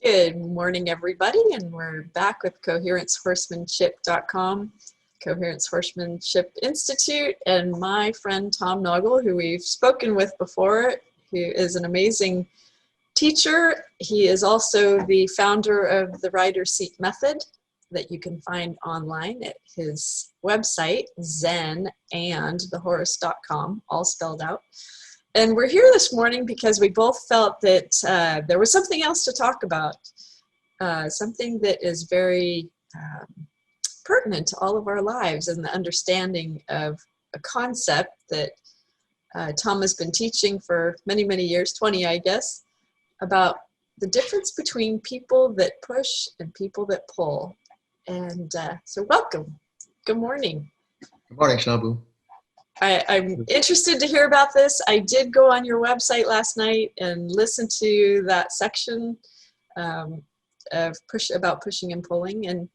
Good morning, everybody, and we're back with coherencehorsemanship.com, Coherence Horsemanship Institute, and my friend Tom Nagel, who we've spoken with before, who is an amazing teacher. He is also the founder of the Rider Seat Method that you can find online at his website, zenandthehorse.com, all spelled out. And we're here this morning because we both felt that there was something else to talk about, something that is very pertinent to all of our lives, and the understanding of a concept that Tom has been teaching for many, many years, 20, I guess, about the difference between people that push and people that pull. And so welcome. Good morning. Good morning, Shnabu. I'm interested to hear about this. I did go on your website last night and listen to that section about pushing and pulling and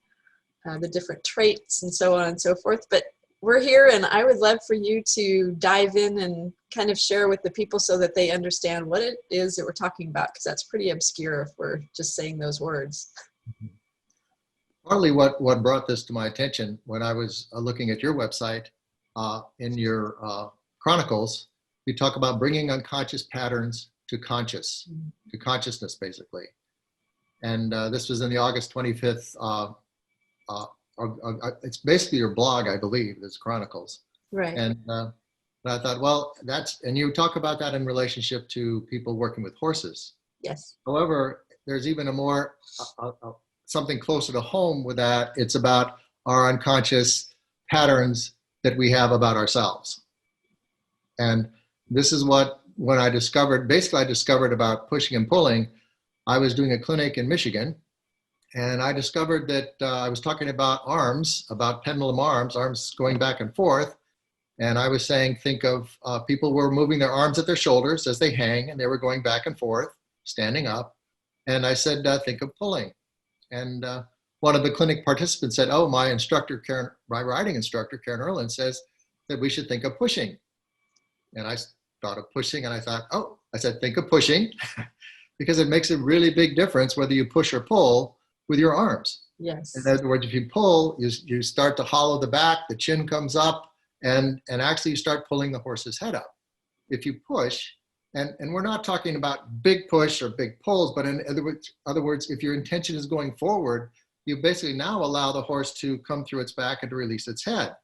the different traits and so on and so forth. But we're here, and I would love for you to dive in and kind of share with the people so that they understand what it is that we're talking about, because that's pretty obscure if we're just saying those words. Partly what brought this to my attention when I was looking at your website, in your chronicles, you talk about bringing unconscious patterns to consciousness, basically. And this was in the August 25th, it's basically your blog, I believe, this chronicles. Right. And I thought, well, and you talk about that in relationship to people working with horses. Yes. However, there's even a more, something closer to home with that. It's about our unconscious patterns that we have about ourselves. And this is when I discovered about pushing and pulling. I was doing a clinic in Michigan, and I discovered that I was talking about arms, about pendulum arms going back and forth. And I was saying, think of people were moving their arms at their shoulders as they hang, and they were going back and forth, standing up. And I said, think of pulling. And one of the clinic participants said, oh, my riding instructor, Karen Erlin, says that we should think of pushing. And I thought of pushing, and I thought, I said, think of pushing, because it makes a really big difference whether you push or pull with your arms. Yes. In other words, if you pull, you start to hollow the back, the chin comes up, and actually you start pulling the horse's head up. If you push, and we're not talking about big push or big pulls, but in other words, if your intention is going forward, you basically now allow the horse to come through its back and to release its head.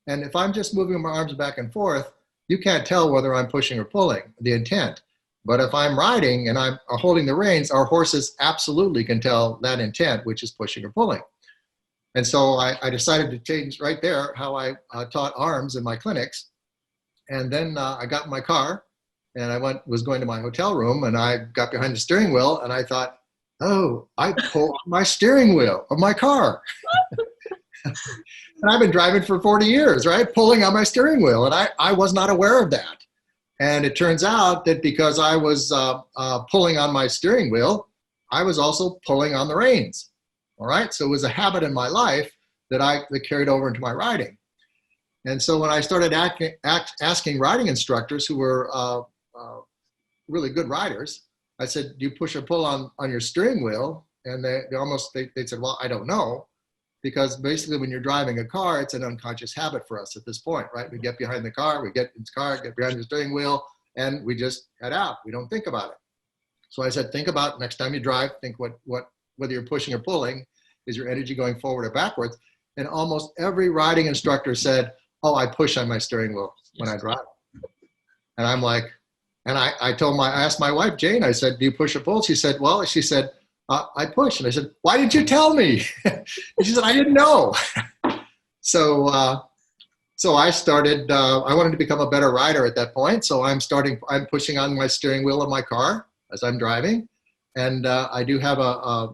And if I'm just moving my arms back and forth, you can't tell whether I'm pushing or pulling, the intent. But if I'm riding and I'm holding the reins, our horses absolutely can tell that intent, which is pushing or pulling. And so I decided to change right there how I taught arms in my clinics. And then I got in my car, and I was going to my hotel room, and I got behind the steering wheel, and I thought, oh, I pulled my steering wheel of my car. And I've been driving for 40 years, right? Pulling on my steering wheel. And I was not aware of that. And it turns out that because I was pulling on my steering wheel, I was also pulling on the reins. All right. So it was a habit in my life that carried over into my riding. And so when I started asking riding instructors who were really good riders, I said, do you push or pull on your steering wheel? And they said, well, I don't know. Because basically when you're driving a car, it's an unconscious habit for us at this point, right? We get behind the car, we get in the car, get behind the steering wheel, and we just head out. We don't think about it. So I said, think about next time you drive, think whether you're pushing or pulling, is your energy going forward or backwards? And almost every riding instructor said, oh, I push on my steering wheel when I drive. And I'm like, and I asked my wife, Jane, I said, do you push or pull? She said, I push. And I said, why didn't you tell me? And she said, I didn't know. So I started, I wanted to become a better rider at that point. So I'm pushing on my steering wheel of my car as I'm driving. And I do have a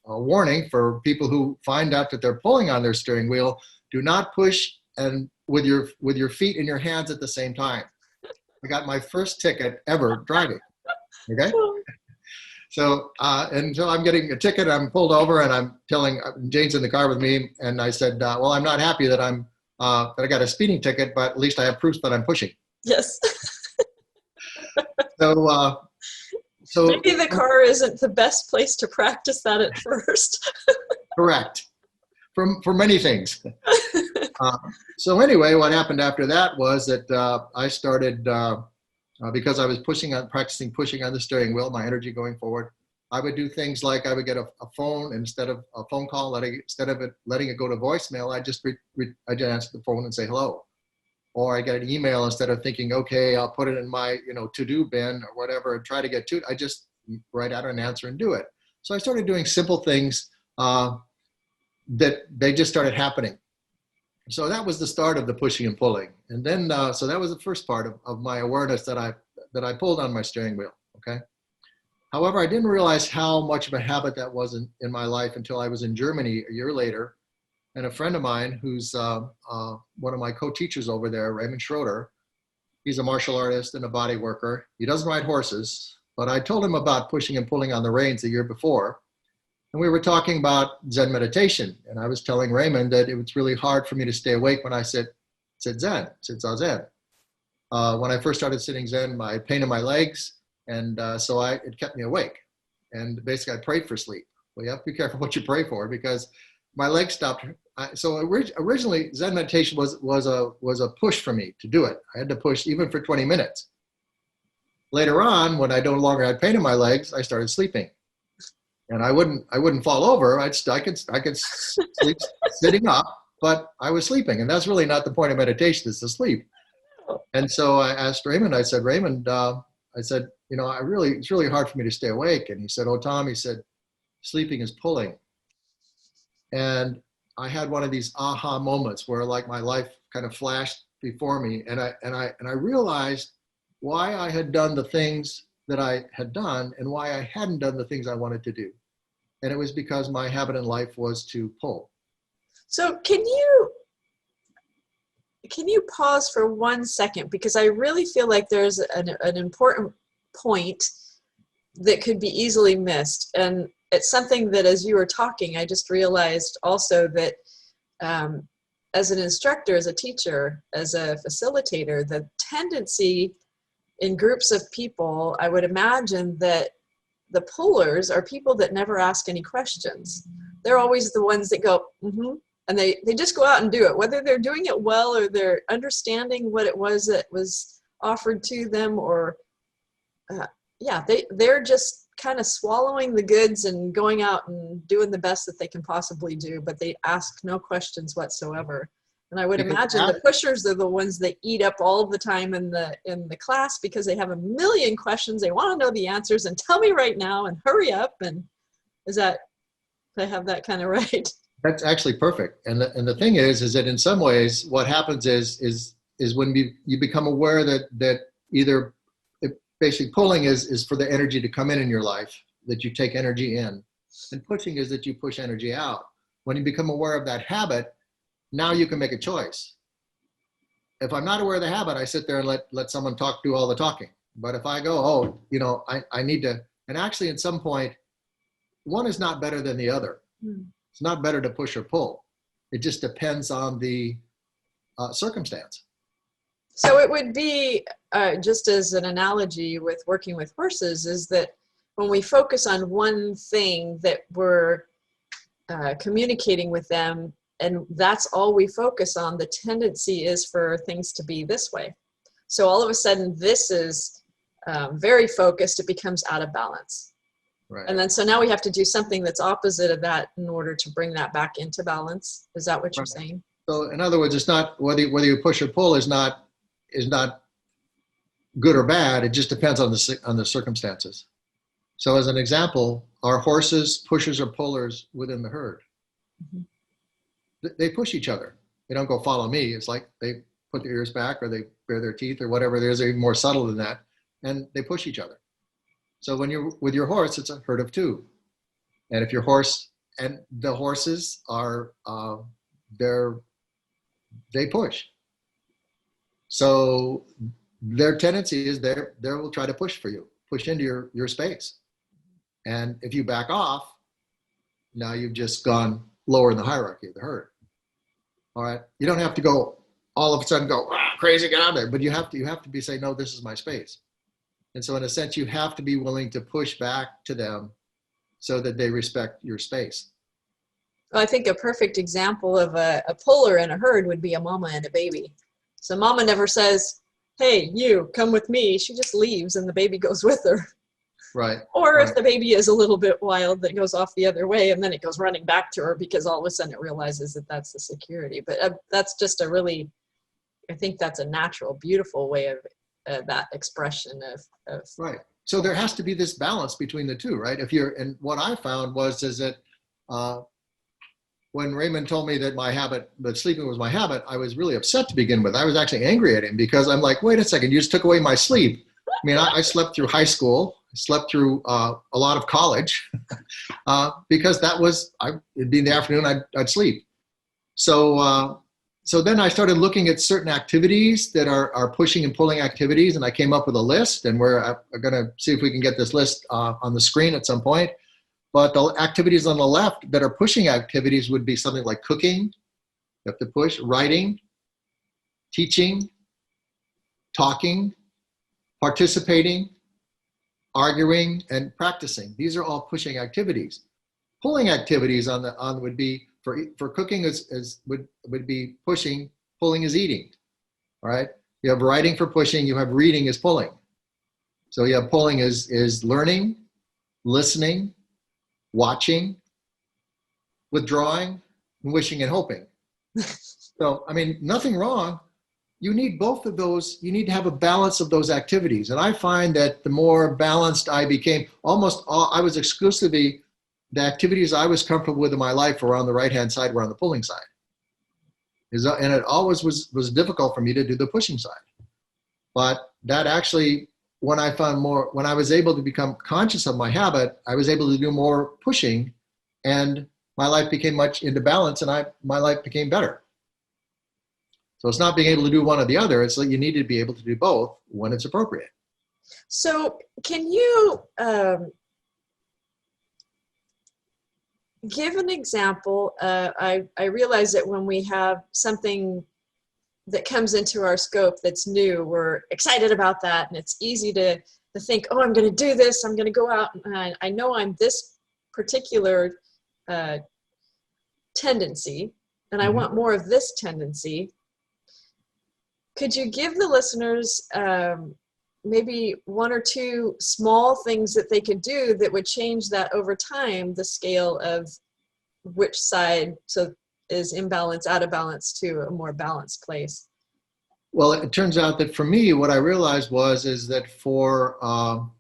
warning for people who find out that they're pulling on their steering wheel. Do not push and with your feet in your hands at the same time. I got my first ticket ever driving. Okay. So, and so I'm getting a ticket, I'm pulled over, and I'm telling, Jane's in the car with me, and I said, well, I'm not happy that that I got a speeding ticket, but at least I have proof that I'm pushing. Yes. So So maybe the car isn't the best place to practice that at first. correct for many things. So anyway, what happened after that was that I started because I was practicing pushing on the steering wheel, my energy going forward. I would do things like I would get a phone instead of a phone call, instead of letting it go to voicemail, I'd answer the phone and say hello. Or I get an email instead of thinking, okay, I'll put it in my to-do bin or whatever and try to get to it. I just write out an answer and do it. So I started doing simple things that they just started happening. So that was the start of the pushing and pulling. And then, so that was the first part of my awareness that I pulled on my steering wheel, okay? However, I didn't realize how much of a habit that was in my life until I was in Germany a year later. And a friend of mine who's one of my co-teachers over there, Raymond Schroeder, he's a martial artist and a body worker. He doesn't ride horses, but I told him about pushing and pulling on the reins the year before. And we were talking about Zen meditation. And I was telling Raymond that it was really hard for me to stay awake when I said Zen, said Zazen. When I first started sitting Zen, I had pain in my legs. And so it kept me awake. And basically I prayed for sleep. Well, you have to be careful what you pray for because my legs stopped. So originally Zen meditation was a push for me to do it. I had to push even for 20 minutes. Later on, when I no longer had pain in my legs, I started sleeping. And I wouldn't fall over. I could sleep sitting up, but I was sleeping. And that's really not the point of meditation, is to sleep. And so I asked Raymond, I said, Raymond, it's really hard for me to stay awake. And he said, oh, Tom, he said, sleeping is pulling. And I had one of these aha moments where like my life kind of flashed before me. And I realized why I had done the things that I had done and why I hadn't done the things I wanted to do. And it was because my habit in life was to pull. So can you pause for 1 second? Because I really feel like there's an important point that could be easily missed. And it's something that as you were talking, I just realized also that as an instructor, as a teacher, as a facilitator, the tendency in groups of people, I would imagine that the pullers are people that never ask any questions. They're always the ones that go, mm-hmm, and they just go out and do it, whether they're doing it well or they're understanding what it was that was offered to them, or they're just kind of swallowing the goods and going out and doing the best that they can possibly do, but they ask no questions whatsoever. And I would imagine the pushers are the ones that eat up all of the time in the class because they have a million questions. They want to know the answers and tell me right now and hurry up. And did I have that kind of right? That's actually perfect. And the thing is that in some ways, what happens is when you become aware that either basically pulling is for the energy to come in your life, that you take energy in, and pushing is that you push energy out. When you become aware of that habit, now you can make a choice. If I'm not aware of the habit, I sit there and let someone do all the talking. But if I go, I need to, and actually at some point, one is not better than the other. It's not better to push or pull. It just depends on the circumstance. So it would be, just as an analogy with working with horses, is that when we focus on one thing that we're communicating with them, and that's all we focus on, the tendency is for things to be this way. So all of a sudden, this is very focused, it becomes out of balance. Right. And then so now we have to do something that's opposite of that in order to bring that back into balance. Is that what you're saying? So in other words, it's not whether you push or pull is not good or bad. It just depends on the circumstances. So as an example, are horses pushers or pullers within the herd? Mm-hmm. They push each other. They don't go follow me. It's like they put their ears back or they bare their teeth or whatever. There's even more subtle than that. And they push each other. So when you're with your horse, it's a herd of two. And if your horse and the horses are, they push. So their tendency is they will try to push for you, push into your space. And if you back off, now you've just gone lower in the hierarchy of the herd. All right. You don't have to go all of a sudden go crazy, get out of there, but you have to say, no, this is my space. And so in a sense, you have to be willing to push back to them so that they respect your space. Well, I think a perfect example of a puller in a herd would be a mama and a baby. So mama never says, hey, you, come with me. She just leaves and the baby goes with her. Right. Or right. if the baby is a little bit wild, that goes off the other way and then it goes running back to her because all of a sudden it realizes that that's the security. But that's just a really, I think that's a natural, beautiful way of that expression of. Right. So there has to be this balance between the two, right? And what I found is that when Raymond told me that sleeping was my habit, I was really upset to begin with. I was actually angry at him because I'm like, wait a second, you just took away my sleep. I mean, I slept through high school, slept through a lot of college because it'd be in the afternoon, I'd sleep. So then I started looking at certain activities that are pushing and pulling activities, and I came up with a list, and we're going to see if we can get this list on the screen at some point. But the activities on the left that are pushing activities would be something like cooking, you have to push, writing, teaching, talking, participating, arguing, and practicing. These are all pushing activities. Pulling activities would be for cooking would be pushing, pulling is eating. All right. You have writing for pushing, you have reading is pulling. So you have pulling is learning, listening, watching, withdrawing, and wishing and hoping. So, I mean, nothing wrong. You need both of those. You need to have a balance of those activities. And I find that the more balanced I became, I was exclusively, the activities I was comfortable with in my life were on the right-hand side, were on the pulling side. And it always was difficult for me to do the pushing side. But that actually, when I was able to become conscious of my habit, I was able to do more pushing, and my life became much into balance, and my life became better. So it's not being able to do one or the other. It's that you need to be able to do both when it's appropriate. So can you give an example? I realize that when we have something that comes into our scope that's new, we're excited about that, and it's easy to think, oh, I'm going to do this, I'm going to go out, and I know I'm this particular tendency, and I want more of this tendency. Could you give the listeners maybe one or two small things that they could do that would change that over time, the scale of which side is imbalance, out of balance to a more balanced place? Well, it turns out that for me, what I realized is that for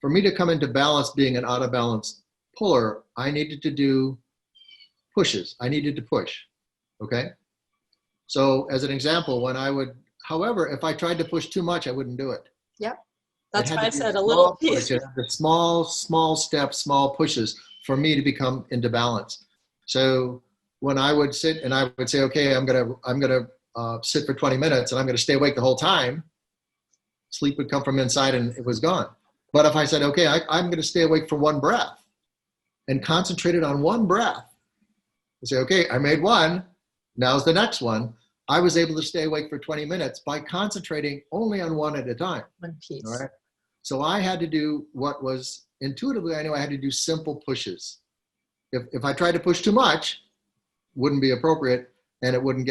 me to come into balance, being an out of balance puller, I needed to do pushes. I needed to push. Okay. So as an example, however, if I tried to push too much, I wouldn't do it. Yep. That's why I said a little piece. The small steps, small pushes for me to become into balance. So when I would sit and I would say, okay, I'm gonna sit for 20 minutes and I'm gonna stay awake the whole time, sleep would come from inside and it was gone. But if I said, okay, I'm gonna stay awake for one breath and concentrated on one breath, I say, okay, I made one, now's the next one. I was able to stay awake for 20 minutes by concentrating only on one at a time. One piece. All right. So I had to do what was intuitively, I knew I had to do simple pushes. If I tried to push too much, wouldn't be appropriate, and it wouldn't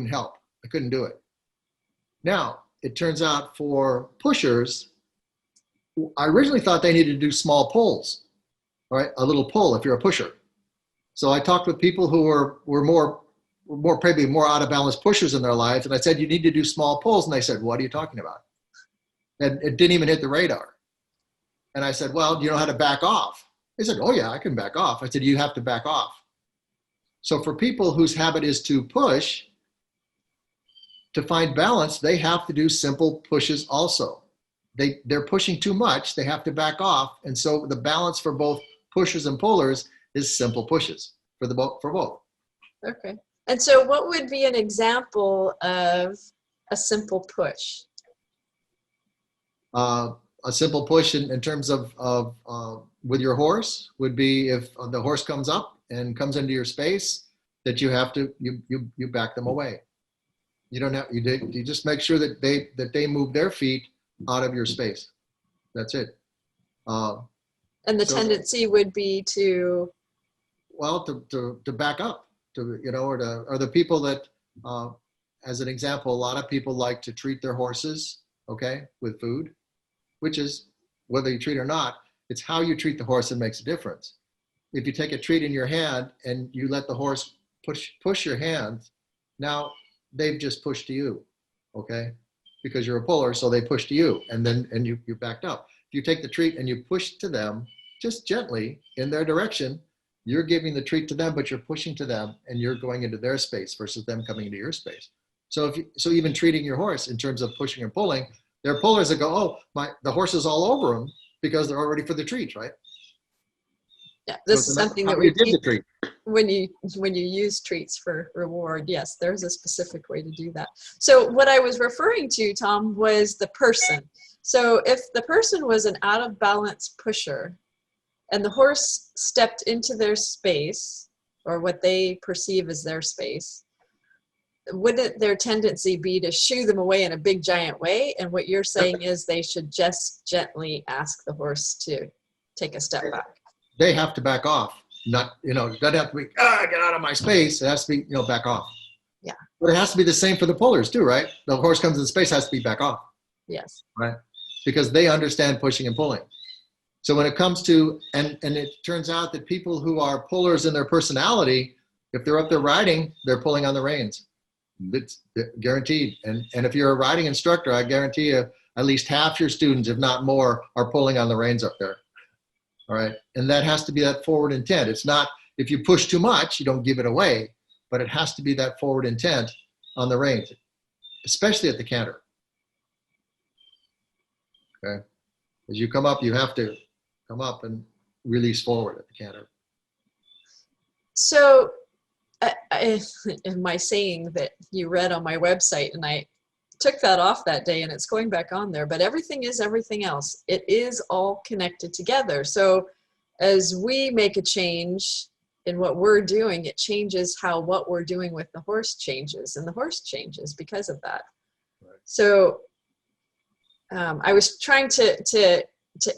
help. I couldn't do it. Now, it turns out for pushers, I originally thought they needed to do small pulls, right? A little pull if you're a pusher. So I talked with people who were probably more out of balance pushers in their lives, and I said, you need to do small pulls, and they said, what are you talking about? And it didn't even hit the radar. And I said, well, do you know how to back off? They said, oh yeah, I can back off. I said, you have to back off. So for people whose habit is to push, to find balance, they have to do simple pushes also. They're pushing too much, they have to back off. And so the balance for both pushers and pullers is simple pushes for both. Okay. And so what would be an example of a simple push? A simple push in terms of with your horse would be if the horse comes up and comes into your space, that you have to you back them away. You don't have you just make sure that they move their feet out of your space. That's it. Uh, And the so, tendency would be to, well, to back up, to, you know, or the people that, as an example, a lot of people like to treat their horses, okay, with food, which is, whether you treat or not, it's how you treat the horse that makes a difference. If you take a treat in your hand and you let the horse push your hand, now they've just pushed to you, okay? Because you're a puller, so they push to you, and then you backed up. If you take the treat and you push to them, just gently in their direction, you're giving the treat to them, but you're pushing to them, and you're going into their space versus them coming into your space. So so even treating your horse in terms of pushing and pulling, there are pullers that go, oh, the horse is all over them because they're all ready for the treat, right? yeah, this is something that we did the teach treat. when you use treats for reward. Yes, there's a specific way to do that. So what I was referring to, Tom, was the person. So if the person was an out of balance pusher and the horse stepped into their space, or what they perceive as their space, wouldn't their tendency be to shoo them away in a big giant way? And what you're saying is they should just gently ask the horse to take a step back. They have to back off. Not, you know, it doesn't have to be, get out of my space. It has to be, you know, back off. Yeah. But it has to be the same for the pullers too, right? The horse comes in space, has to be back off. Yes. Right? Because they understand pushing and pulling. So when it comes to, and it turns out that people who are pullers in their personality, if they're up there riding, they're pulling on the reins. It's guaranteed. And if you're a riding instructor, I guarantee you at least half your students, if not more, are pulling on the reins up there. All right. And that has to be that forward intent. It's not, if you push too much, you don't give it away, but it has to be that forward intent on the reins, especially at the canter. Okay. As you come up, you have to come up and release forward at the canter. So in my saying that you read on my website, and I took that off that day and it's going back on there, but everything is everything else. It is all connected together. So as we make a change in what we're doing, it changes how what we're doing with the horse changes, and the horse changes because of that. Right. So I was trying to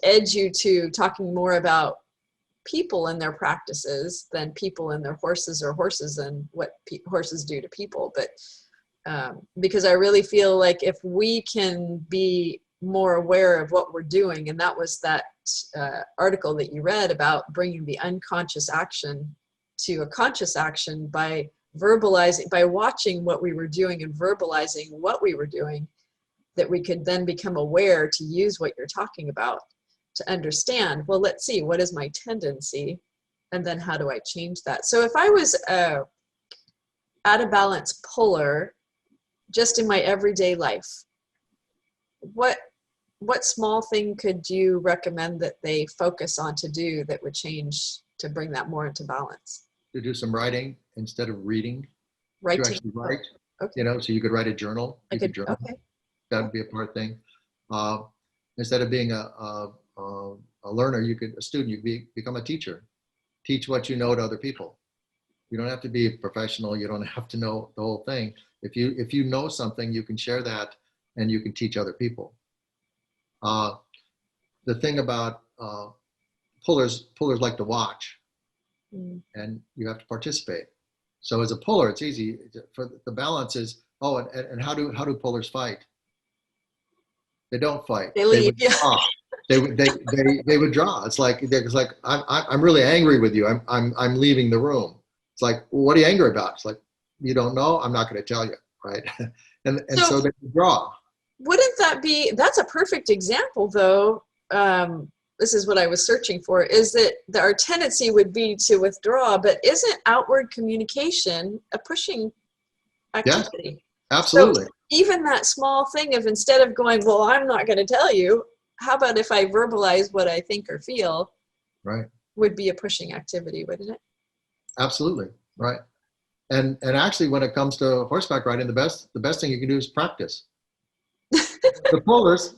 edge you to talking more about people and their practices than people and their horses, or horses and what horses do to people. But because I really feel like if we can be more aware of what we're doing, and that was that article that you read about bringing the unconscious action to a conscious action by verbalizing, by watching what we were doing and verbalizing what we were doing, that we could then become aware to use what you're talking about to understand, well, let's see, what is my tendency? And then how do I change that? So if I was out of balance puller, just in my everyday life, what small thing could you recommend that they focus on to do that would change to bring that more into balance? To do some writing instead of reading. Writing. To actually write. Okay. You know, so you could write a journal. You could journal. Okay. That would be a part thing. Instead of being a learner, a student, you become a teacher. Teach what you know to other people. You don't have to be a professional. You don't have to know the whole thing. If you know something, you can share that and you can teach other people. The thing about pullers like to watch, and you have to participate. So as a puller, it's easy. For the balance is, and how do pullers fight? They don't fight. They leave. They withdraw. It's like I'm really angry with you. I'm leaving the room. It's like, well, what are you angry about? It's like, you don't know. I'm not going to tell you, right? and so they withdraw. Wouldn't that be? That's a perfect example, though. This is what I was searching for. Is that our tendency would be to withdraw, but isn't outward communication a pushing activity? Yeah, absolutely. So even that small thing of, instead of going, well, I'm not going to tell you, how about if I verbalize what I think or feel? Right. Would be a pushing activity, wouldn't it? Absolutely. Right. And actually, when it comes to horseback riding, the best thing you can do is practice. The pullers,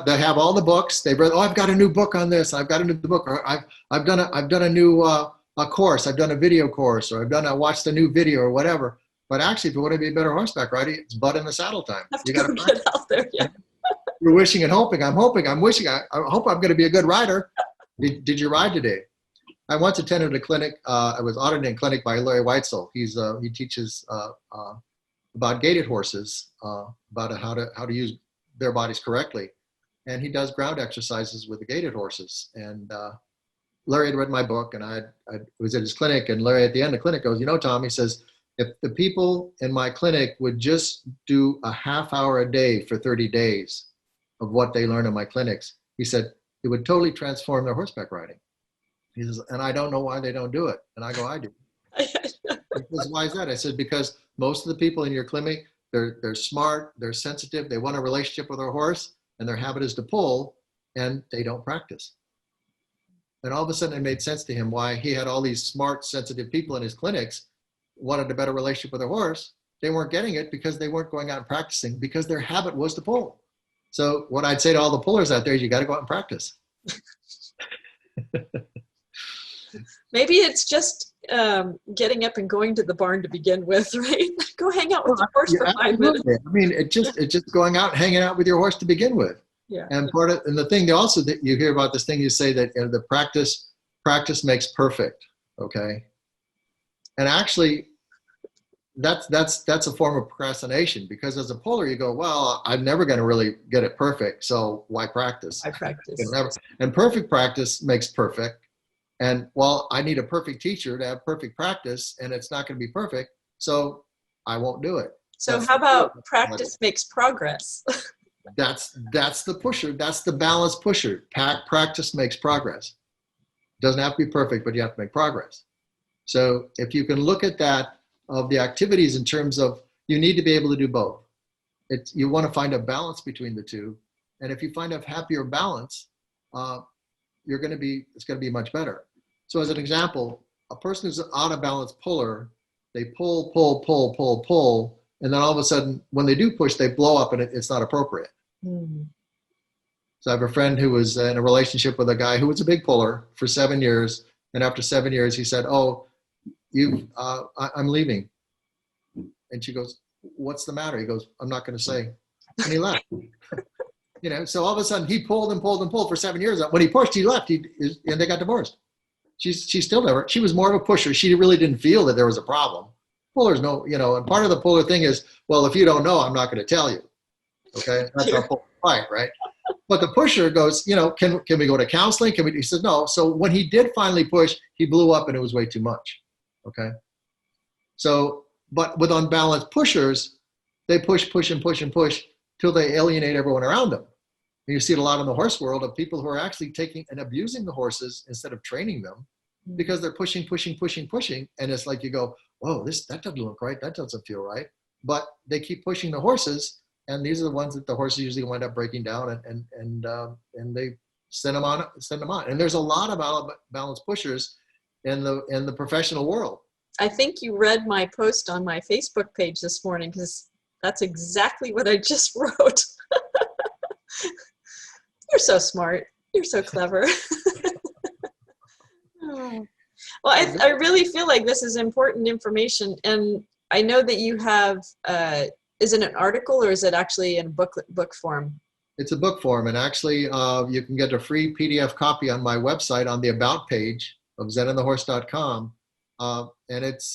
they have all the books. They've read, I've got a new book on this. I've got a new book. Or I've done a new a course. I've done a video course, or I watched a new video, or whatever. But actually, if you want to be a better horseback rider, it's butt in the saddle time. You got to get out there. Yeah. You're wishing and hoping. I'm hoping. I'm wishing. I hope I'm going to be a good rider. Did you ride today? I once attended a clinic. I was audited in a clinic by Larry Weitzel. He teaches about gaited horses, about how to use their bodies correctly, and he does ground exercises with the gaited horses. And Larry had read my book, and I was at his clinic, and Larry at the end of the clinic goes, Tom, he says, if the people in my clinic would just do a half hour a day for 30 days of what they learn in my clinics, he said, it would totally transform their horseback riding. He says, and I don't know why they don't do it. And I go, I do. He says, why is that? I said, because most of the people in your clinic, they're smart, they're sensitive, they want a relationship with their horse, and their habit is to pull, and they don't practice. And all of a sudden it made sense to him why he had all these smart, sensitive people in his clinics, wanted a better relationship with their horse. They weren't getting it because they weren't going out and practicing, because their habit was to pull. So what I'd say to all the pullers out there is you got to go out and practice. Maybe it's just getting up and going to the barn to begin with, right? Go hang out with the horse for 5 minutes. I mean, it's just going out and hanging out with your horse to begin with. Yeah. And the thing also that you hear about this thing, you say that the practice makes perfect. Okay. And actually, that's a form of procrastination, because as a puller, you go, well, I'm never going to really get it perfect, so why practice? I practice. And perfect practice makes perfect. And well, I need a perfect teacher to have perfect practice, and it's not going to be perfect, so I won't do it. So how about practice makes progress? That's the pusher. That's the balance pusher. Practice makes progress. Doesn't have to be perfect, but you have to make progress. So if you can look at that of the activities in terms of, you need to be able to do both. You want to find a balance between the two. And if you find a happier balance, it's going to be much better. So as an example, a person who's an out of balance puller, they pull, and then all of a sudden, when they do push, they blow up, and it's not appropriate. Mm. So I have a friend who was in a relationship with a guy who was a big puller for 7 years. And after 7 years, he said, I'm leaving. And she goes, what's the matter? He goes, I'm not going to say. And he left. So all of a sudden he pulled for 7 years. When he pushed, he left, and they got divorced. She's still never, she was more of a pusher. She really didn't feel that there was a problem. Pullers know, and part of the puller thing is, well, if you don't know, I'm not going to tell you. Okay. That's our pull fight, right? But the pusher goes, can we go to counseling? He says, no. So when he did finally push, he blew up, and it was way too much. Okay. So, but with unbalanced pushers, they push till they alienate everyone around them. And you see it a lot in the horse world of people who are actually taking and abusing the horses instead of training them, because they're pushing. And it's like you go, whoa, that doesn't look right. That doesn't feel right. But they keep pushing the horses. And these are the ones that the horses usually wind up breaking down, and they send them on. And there's a lot of balanced pushers in the professional world. I think you read my post on my Facebook page this morning, because that's exactly what I just wrote. You're so smart. You're so clever. Oh. Well, I really feel like this is important information, and I know that you have. Is it an article, or is it actually in book form? It's a book form, and actually you can get a free PDF copy on my website on the About page of zenandthehorse.com. And it's,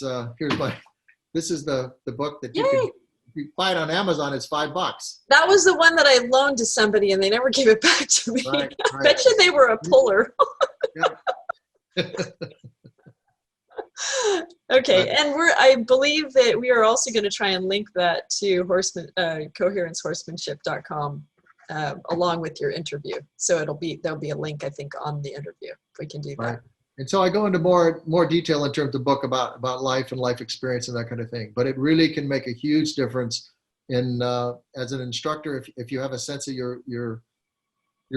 this is the book that if you buy it on Amazon, it's $5. That was the one that I loaned to somebody, and they never gave it back to me. Right. I bet you they were a puller. Okay, and I believe that we are also going to try and link that to coherencehorsemanship.com along with your interview. So there'll be a link, I think, on the interview, if we can do that. Right. And so I go into more detail in terms of the book about life and life experience and that kind of thing. But it really can make a huge difference in as an instructor, if you have a sense of your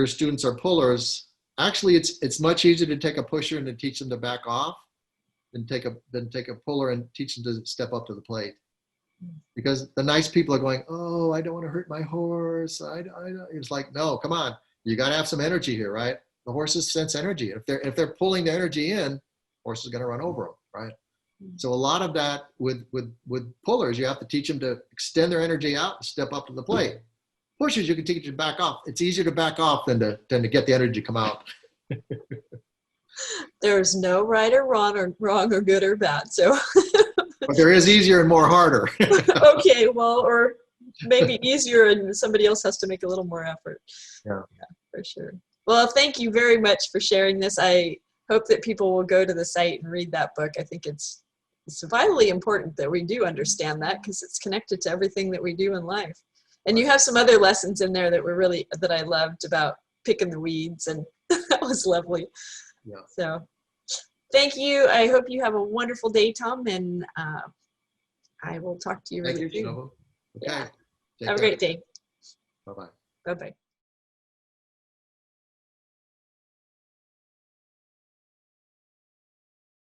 students are pullers. Actually, it's much easier to take a pusher and to teach them to back off than take a puller and teach them to step up to the plate. Because the nice people are going, oh, I don't want to hurt my horse. It's like, no, come on, you got to have some energy here, right? The horses sense energy. If they're pulling the energy in, horse is going to run over them, right? So a lot of that with pullers, you have to teach them to extend their energy out and step up to the plate. pushes, you can teach you to back off. It's easier to back off than to get the energy to come out. There's no right or wrong or good or bad. So, but there is easier and more harder. okay, well, or maybe easier and somebody else has to make a little more effort. Yeah, for sure. Well, thank you very much for sharing this. I hope that people will go to the site and read that book. I think it's vitally important that we do understand that because it's connected to everything that we do in life. And you have some other lessons in there that I loved about picking the weeds, and that was lovely. yeah. So thank you. I hope you have a wonderful day, Tom, and I will talk to you really soon. Okay. Have a great day. Bye-bye. Bye-bye.